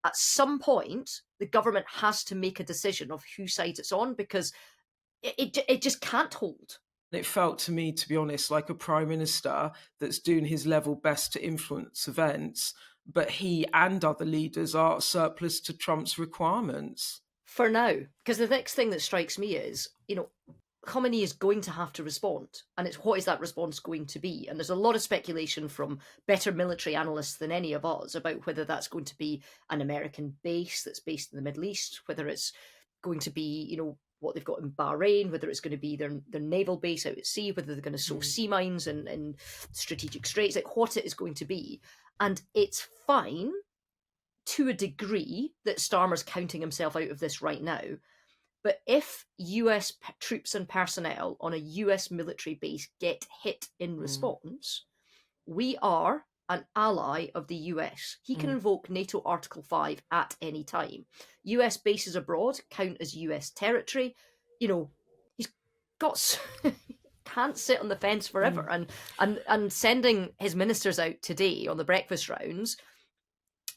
at some point, the government has to make a decision of whose side it's on, because it just can't hold. It felt to me, to be honest, like a prime minister that's doing his level best to influence events, but he and other leaders are surplus to Trump's requirements. For now, because the next thing that strikes me is, Khomeini is going to have to respond, and it's what is that response going to be? And there's a lot of speculation from better military analysts than any of us about whether that's going to be an American base that's based in the Middle East, whether it's going to be, what they've got in Bahrain, whether it's going to be their naval base out at sea, whether they're going to sow sea mines in strategic straits, like what it is going to be. And it's fine to a degree that Starmer's counting himself out of this right now. But if US troops and personnel on a US military base get hit in response, we are an ally of the US. He can invoke NATO Article 5 at any time. US bases abroad count as US territory. He's got can't sit on the fence forever. And sending his ministers out today on the breakfast rounds,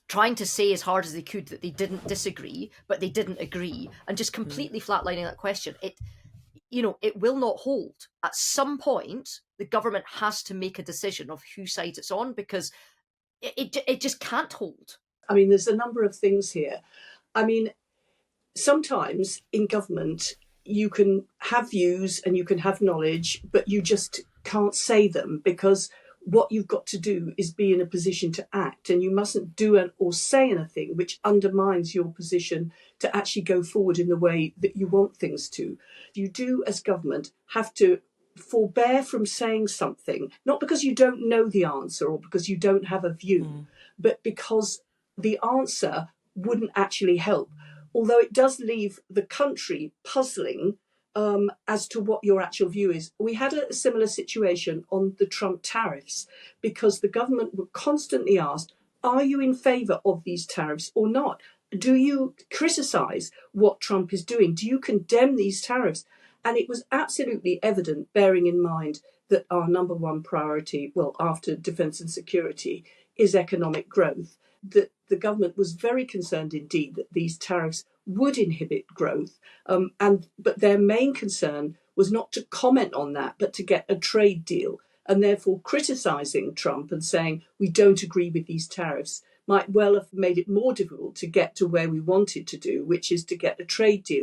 trying to say as hard as they could that they didn't disagree, but they didn't agree, and just completely flatlining that question. It will not hold. At some point, the government has to make a decision of whose side it's on, because it just can't hold. I mean, there's a number of things here. I mean, sometimes in government, you can have views and you can have knowledge, but you just can't say them, because what you've got to do is be in a position to act, and you mustn't do or say anything which undermines your position to actually go forward in the way that you want things to. You do, as government, have to forbear from saying something, not because you don't know the answer or because you don't have a view, but because the answer wouldn't actually help. Although it does leave the country puzzling as to what your actual view is. We had a similar situation on the Trump tariffs, because the government were constantly asked, are you in favour of these tariffs or not? Do you criticise what Trump is doing? Do you condemn these tariffs? And it was absolutely evident, bearing in mind that our number one priority, well, after defence and security, is economic growth, that the government was very concerned indeed that these tariffs would inhibit growth. But their main concern was not to comment on that, but to get a trade deal. And therefore, criticising Trump and saying we don't agree with these tariffs might well have made it more difficult to get to where we wanted to do, which is to get a trade deal.